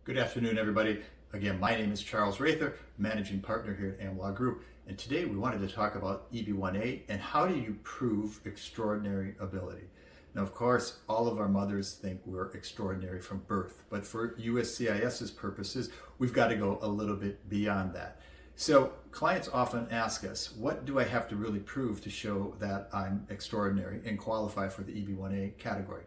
Good afternoon, everybody. Again, my name is Charles Rather, managing partner here at AmLaw Group, and today we wanted to talk about EB1A and how do you prove extraordinary ability. Now, of course, all of our mothers think we're extraordinary from birth, but for USCIS's purposes, we've got to go a little bit beyond that. So clients often ask us, what do I have to really prove to show that I'm extraordinary and qualify for the EB1A category?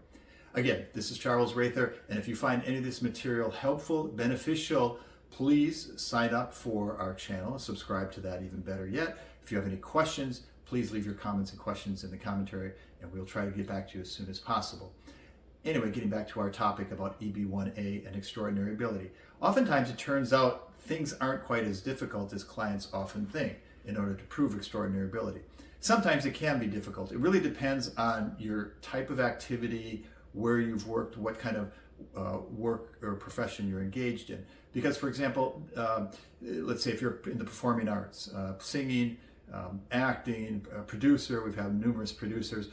Again, this is Charles Rather, and if you find any of this material helpful, beneficial, please sign up for our channel, subscribe to that, even better yet. If you have any questions, please leave your comments and questions in the commentary, and we'll try to get back to you as soon as possible. Anyway, getting back to our topic about EB1A and extraordinary ability. Oftentimes it turns out things aren't quite as difficult as clients often think in order to prove extraordinary ability. Sometimes it can be difficult. It really depends on your type of activity, where you've worked, what kind of work or profession you're engaged in. Because, for example, let's say if you're in the performing arts, singing, acting, producer, we've had numerous producers,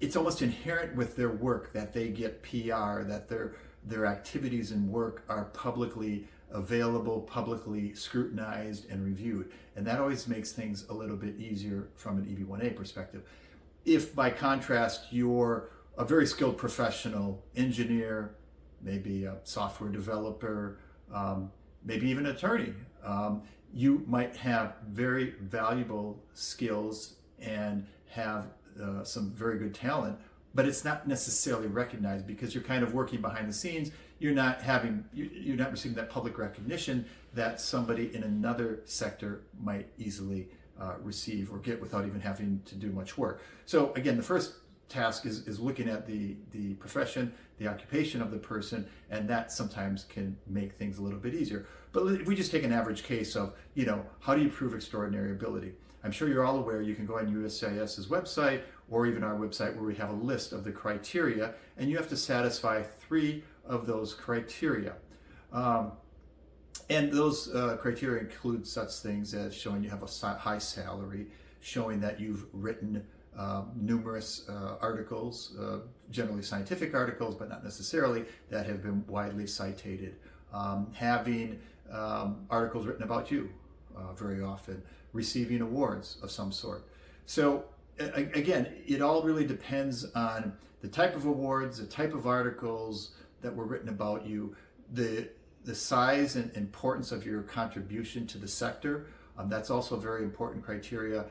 it's almost inherent with their work that they get PR, that their activities and work are publicly available, publicly scrutinized and reviewed. And that always makes things a little bit easier from an EB1A perspective. If, by contrast, you're a very skilled professional, engineer, maybe a software developer, maybe even an attorney, you might have very valuable skills and have some very good talent, but it's not necessarily recognized because you're kind of working behind the scenes. You're not receiving that public recognition that somebody in another sector might easily receive or get without even having to do much work. So again, the first task is looking at the profession, the occupation of the person, and that sometimes can make things a little bit easier. But if we just take an average case of, how do you prove extraordinary ability? I'm sure you're all aware you can go on USCIS's website or even our website where we have a list of the criteria, and you have to satisfy 3 of those criteria. And those criteria include such things as showing you have a high salary, showing that you've written numerous articles, generally scientific articles, but not necessarily, that have been widely cited, having articles written about you very often, receiving awards of some sort. So again, it all really depends on the type of awards, the type of articles that were written about you, the size and importance of your contribution to the sector. That's also a very important criteria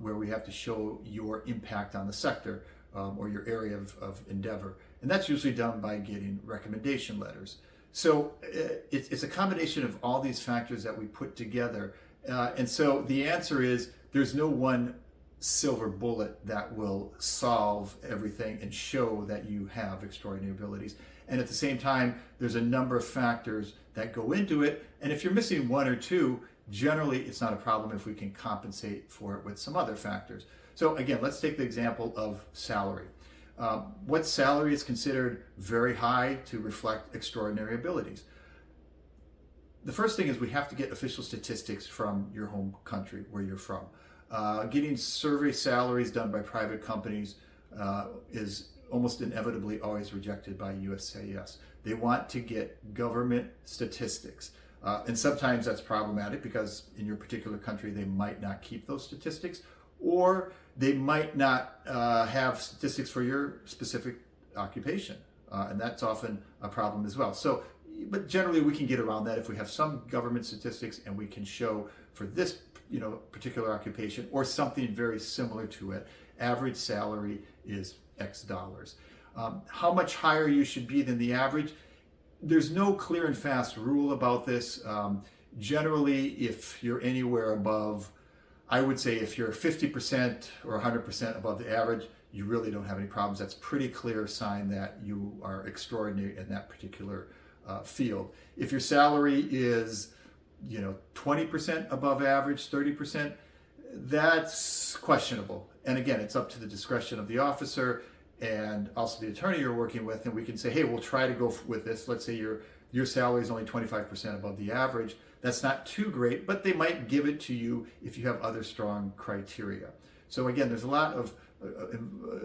where we have to show your impact on the sector or your area of endeavor. And that's usually done by getting recommendation letters. So it's a combination of all these factors that we put together. And so the answer is there's no one silver bullet that will solve everything and show that you have extraordinary abilities. And at the same time, there's a number of factors that go into it. And if you're missing 1 or 2, generally, it's not a problem if we can compensate for it with some other factors. So again, let's take the example of salary. What salary is considered very high to reflect extraordinary abilities? The first thing is we have to get official statistics from your home country, where you're from. Getting survey salaries done by private companies is almost inevitably always rejected by USCIS. They want to get government statistics. And sometimes that's problematic because in your particular country, they might not keep those statistics, or they might not have statistics for your specific occupation. And that's often a problem as well. So, but generally we can get around that if we have some government statistics and we can show for this particular occupation or something very similar to it, average salary is X dollars. How much higher you should be than the average? There's no clear and fast rule about this. Generally, if you're anywhere above, I would say if you're 50% or 100% above the average, you really don't have any problems. That's a pretty clear sign that you are extraordinary in that particular field. If your salary is 20% above average, 30%, that's questionable. And again, it's up to the discretion of the officer and also the attorney you're working with, and we can say, hey, we'll try to go with this. Let's say your salary is only 25% above the average. That's not too great, but they might give it to you if you have other strong criteria. So again, there's a lot of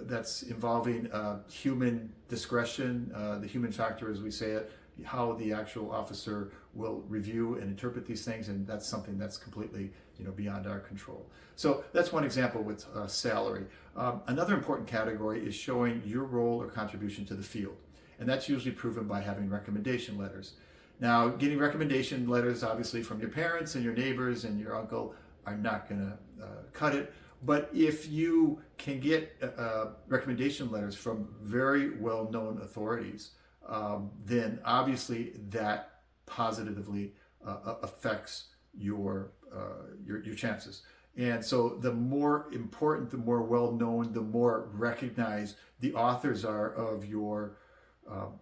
that's involving human discretion, the human factor as we say it, how the actual officer will review and interpret these things, and that's something that's completely beyond our control. So that's one example with salary. Another important category is showing your role or contribution to the field, and that's usually proven by having recommendation letters. Now, getting recommendation letters, obviously, from your parents and your neighbors and your uncle are not going to cut it. But if you can get recommendation letters from very well-known authorities, then obviously that positively affects your chances. And so the more important, the more well-known, the more recognized the authors are of your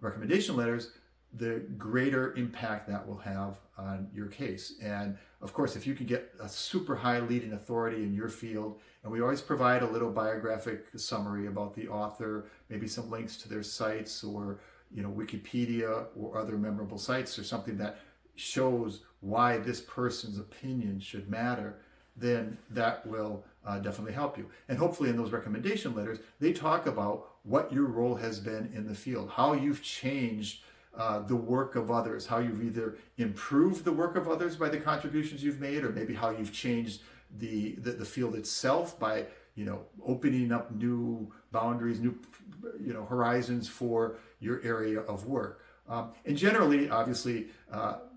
recommendation letters, the greater impact that will have on your case. And of course, if you can get a super high leading authority in your field, and we always provide a little biographic summary about the author, maybe some links to their sites or Wikipedia or other memorable sites or something that shows why this person's opinion should matter, then that will definitely help you. And hopefully in those recommendation letters, they talk about what your role has been in the field, how you've changed the work of others, how you've either improved the work of others by the contributions you've made, or maybe how you've changed the field itself by opening up new boundaries, new horizons for your area of work. And generally, obviously,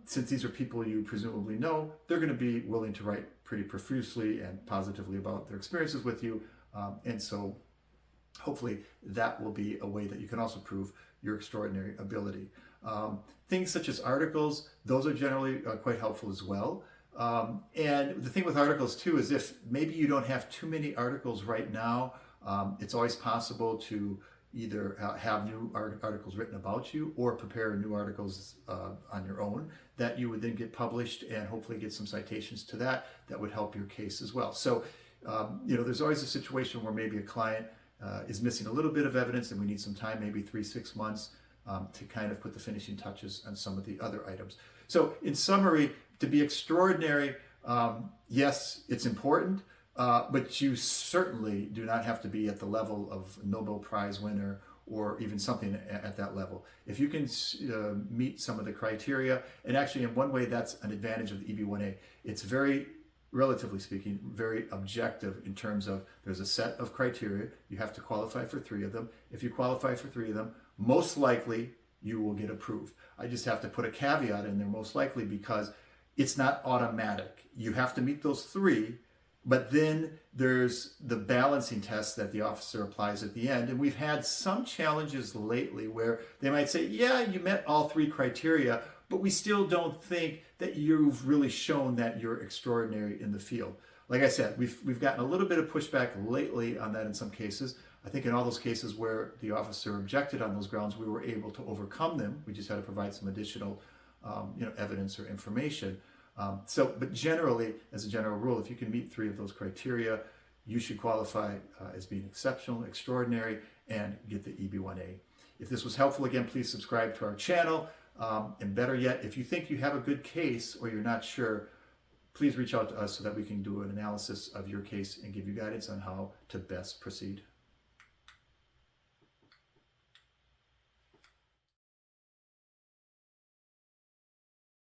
since these are people you presumably know, they're going to be willing to write pretty profusely and positively about their experiences with you. And so hopefully that will be a way that you can also prove your extraordinary ability. Things such as articles, those are generally quite helpful as well. And the thing with articles too is if maybe you don't have too many articles right now, it's always possible to either have new articles written about you or prepare new articles on your own that you would then get published and hopefully get some citations to that would help your case as well. So, there's always a situation where maybe a client is missing a little bit of evidence and we need some time, maybe 3-6 months, to kind of put the finishing touches on some of the other items. So in summary, to be extraordinary, yes, it's important, but you certainly do not have to be at the level of Nobel Prize winner or even something at that level. If you can meet some of the criteria, and actually in one way that's an advantage of the EB1A, it's very, relatively speaking, very objective in terms of there's a set of criteria. You have to qualify for 3 of them. If you qualify for 3 of them, most likely you will get approved. I just have to put a caveat in there, most likely, because it's not automatic. You have to meet those 3, but then there's the balancing test that the officer applies at the end. And we've had some challenges lately where they might say, yeah, you met all 3 criteria, but we still don't think that you've really shown that you're extraordinary in the field. Like I said, we've gotten a little bit of pushback lately on that in some cases. I think in all those cases where the officer objected on those grounds, we were able to overcome them. We just had to provide some additional evidence or information. But generally, as a general rule, if you can meet 3 of those criteria, you should qualify as being exceptional, extraordinary, and get the EB1A. If this was helpful, again, please subscribe to our channel. And better yet, if you think you have a good case or you're not sure, please reach out to us so that we can do an analysis of your case and give you guidance on how to best proceed.